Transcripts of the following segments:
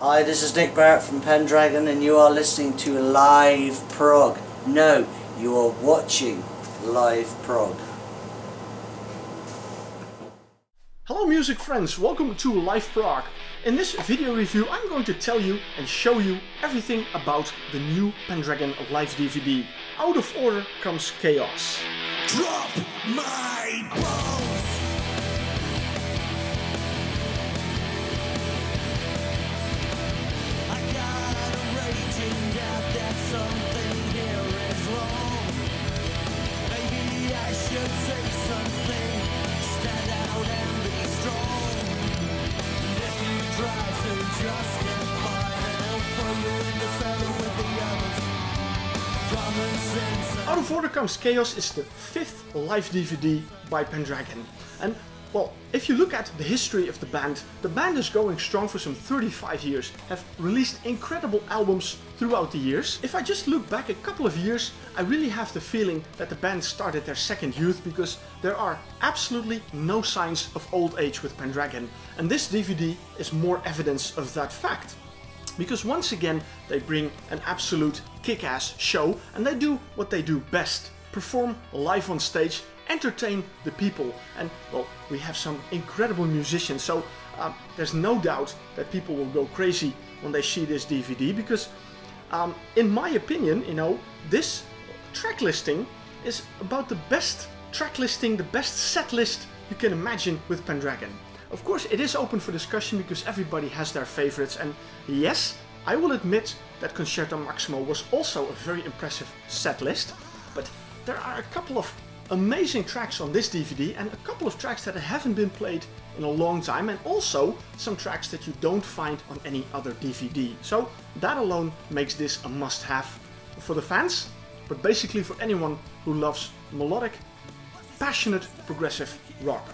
Hi, this is Barret from Pendragon and you are listening to liveprog. No, you are watching liveprog. Hello music friends, welcome to liveprog. In this video review I'm going to tell you and show you everything about the new Pendragon live DVD. Out of order comes chaos. Drop my bones! I got a raging doubt that something here is wrong. Maybe I should say something, stand out and be strong. If you try to justify it, I'll throw you in the cellar with the others. Common sense. Out of Order Comes Chaos is the 5th live DVD by Pendragon. And well, if you look at the history of the band is going strong for some 35 years, have released incredible albums throughout the years. If I just look back a couple of years, I really have the feeling that the band started their second youth, because there are absolutely no signs of old age with Pendragon. And this DVD is more evidence of that fact. Because once again, they bring an absolute kick-ass show and they do what they do best. Perform live on stage, entertain the people. And well, we have some incredible musicians, so there's no doubt that people will go crazy when they see this DVD. Because in my opinion, you know, this track listing is about the best track listing, the best set list you can imagine with Pendragon. Of course, it is open for discussion because everybody has their favorites, and yes, I will admit that Concerto Maximo was also a very impressive set list, but there are a couple of amazing tracks on this DVD and a couple of tracks that haven't been played in a long time, and also some tracks that you don't find on any other DVD. So that alone makes this a must-have for the fans, but basically for anyone who loves melodic, passionate, progressive rock.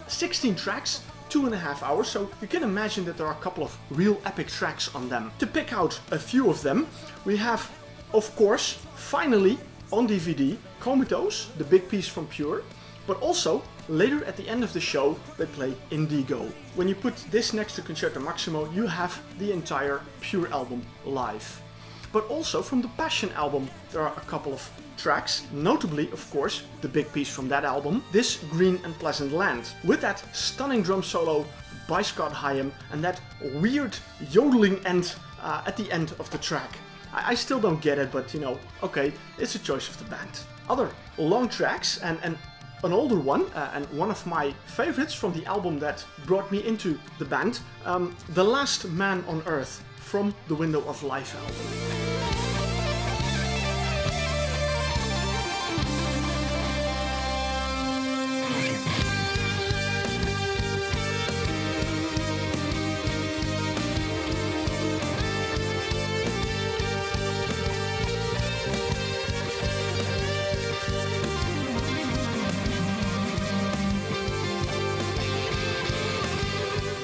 16 tracks, 2.5 hours, so you can imagine that there are a couple of real epic tracks on them. To pick out a few of them, we have, of course, finally on DVD, Comatose, the big piece from Pure, but also later at the end of the show they play Indigo. When you put this next to Concerto Maximo, you have the entire Pure album live. But also from the Passion album there are a couple of tracks, notably of course the big piece from that album, This Green and Pleasant Land, with that stunning drum solo by Scott Hyam and that weird yodeling end at the end of the track. I still don't get it, but you know, okay, it's a choice of the band. Other long tracks and an older one, and one of my favorites from the album that brought me into the band, The Last Man on Earth from the Window of Life album.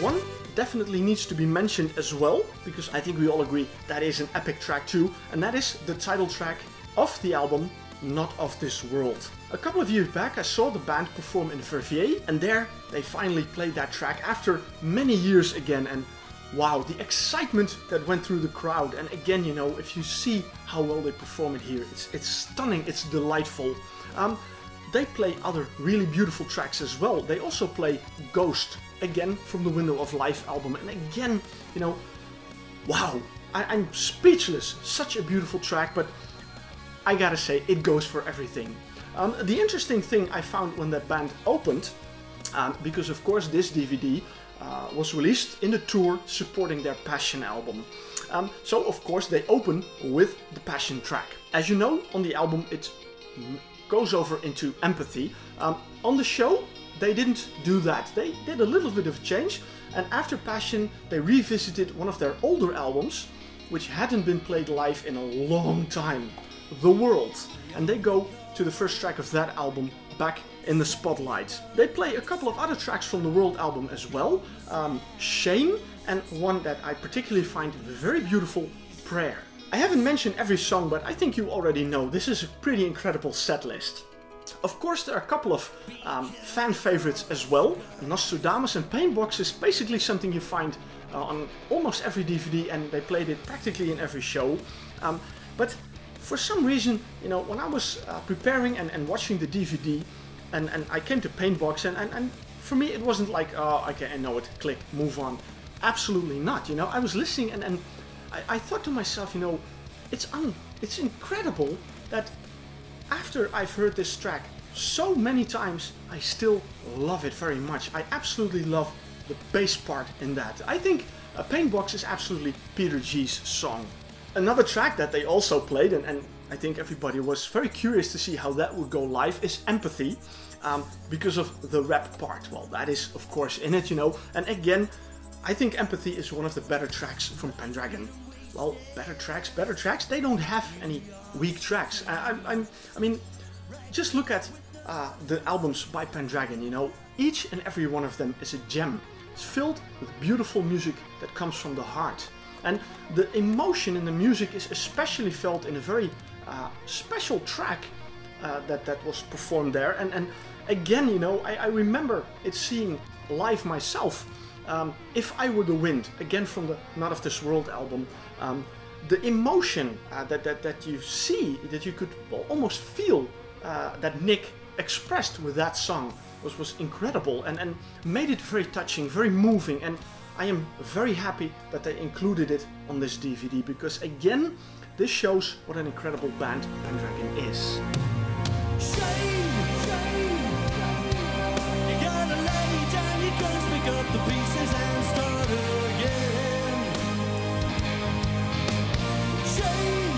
One definitely needs to be mentioned as well, because I think we all agree that is an epic track too, and that is the title track of the album, Not of This World. A couple of years back I saw the band perform in Verviers, and there they finally played that track after many years again, and wow, the excitement that went through the crowd. And again, you know, if you see how well they perform it here, it's stunning, it's delightful. They play other really beautiful tracks as well. They also play Ghost, again from the Window of Life album, and again, you know, wow, I'm speechless. Such a beautiful track, but I gotta say, it goes for everything. The interesting thing I found when that band opened, because of course this DVD was released in the tour supporting their Passion album. So of course they open with the Passion track. As you know, on the album it goes over into Empathy. On the show they didn't do that. They did a little bit of change, and after Passion they revisited one of their older albums which hadn't been played live in a long time, The World, and they go to the first track of that album, Back in the Spotlight. They play a couple of other tracks from the World album as well, Shame, and one that I particularly find very beautiful, Prayer. I haven't mentioned every song, but I think you already know this is a pretty incredible set list. Of course, there are a couple of fan favorites as well. Nostradamus and Paintbox is basically something you find on almost every DVD, and they played it practically in every show. But for some reason, you know, when I was preparing and watching the DVD, and I came to Paintbox, and for me it wasn't like, oh, okay, I know it, click, move on. Absolutely not, you know. I was listening and I thought to myself, you know, it's incredible that after I've heard this track so many times, I still love it very much. I absolutely love the bass part in that. I think Paintbox is absolutely Peter G's song. Another track that they also played, and I think everybody was very curious to see how that would go live, is Empathy, because of the rap part. Well, that is of course in it, you know, and again, I think Empathy is one of the better tracks from Pendragon. Well, better tracks, they don't have any weak tracks. I mean, just look at the albums by Pendragon, you know, each and every one of them is a gem. It's filled with beautiful music that comes from the heart. And the emotion in the music is especially felt in a very special track that was performed there. And again, you know, I remember it seeing live myself. If I Were the Wind, again from the Not of This World album, the emotion that you see, that you could almost feel that Nick expressed with that song was incredible and made it very touching, very moving, and I am very happy that they included it on this DVD, because again, this shows what an incredible band Pendragon is. Pick up the pieces and start again. Shame,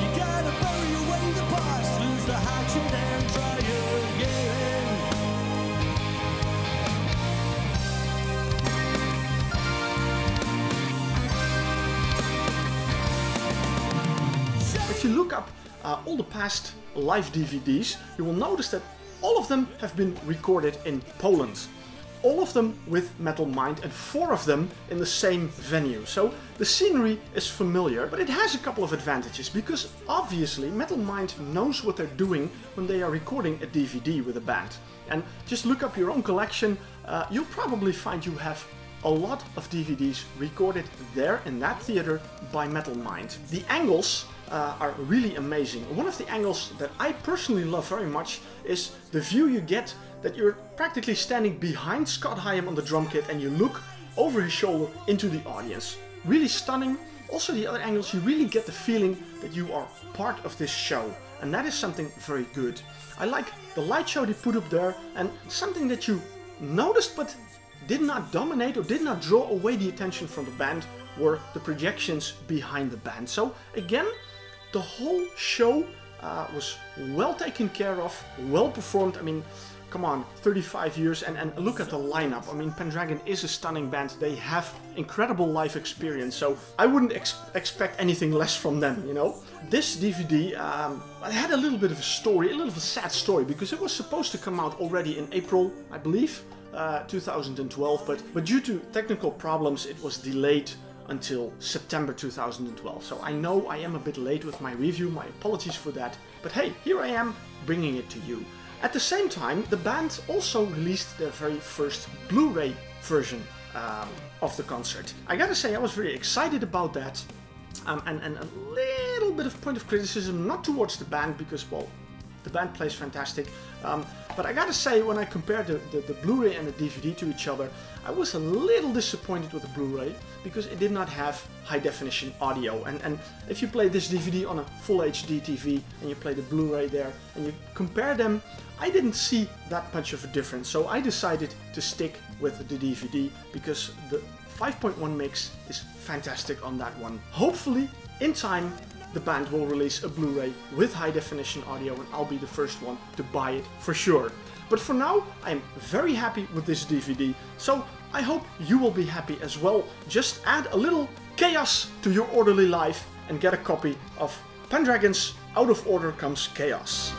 you gotta bury away the past, lose the hatchet and try again. If you look up all the past live DVDs, you will notice that all of them have been recorded in Poland. All of them with Metal Mind, and 4 of them in the same venue. So the scenery is familiar, but it has a couple of advantages, because obviously Metal Mind knows what they're doing when they are recording a DVD with a band. And just look up your own collection, you'll probably find you have a lot of DVDs recorded there in that theater by Metal Mind. The angles are really amazing. One of the angles that I personally love very much is the view you get that you're practically standing behind Scott Hyam on the drum kit and you look over his shoulder into the audience. Really stunning. Also the other angles, you really get the feeling that you are part of this show, and that is something very good. I like the light show they put up there, and something that you noticed but did not dominate or did not draw away the attention from the band were the projections behind the band. So again, the whole show was well taken care of, well performed. I mean, come on, 35 years and look at the lineup. I mean, Pendragon is a stunning band. They have incredible live experience, so I wouldn't expect anything less from them, you know. This DVD had a little bit of a story, a little of a sad story, because it was supposed to come out already in April, I believe, 2012, but due to technical problems it was delayed until September 2012. So I know I am a bit late with my review, my apologies for that, but hey, here I am bringing it to you. At the same time, the band also released their very first Blu-ray version of the concert. I gotta say, I was very excited about that, and a little bit of point of criticism, not towards the band, because, well, the band plays fantastic, but I gotta say, when I compared the Blu-ray and the DVD to each other, I was a little disappointed with the Blu-ray, because it did not have high definition audio, and if you play this DVD on a full HD TV and you play the Blu-ray there and you compare them, I didn't see that much of a difference, so I decided to stick with the DVD, because the 5.1 mix is fantastic on that one. Hopefully, in time, the band will release a Blu-ray with high definition audio, and I'll be the first one to buy it for sure. But for now, I'm very happy with this DVD, so I hope you will be happy as well. Just add a little chaos to your orderly life and get a copy of Pendragon's Out of Order Comes Chaos.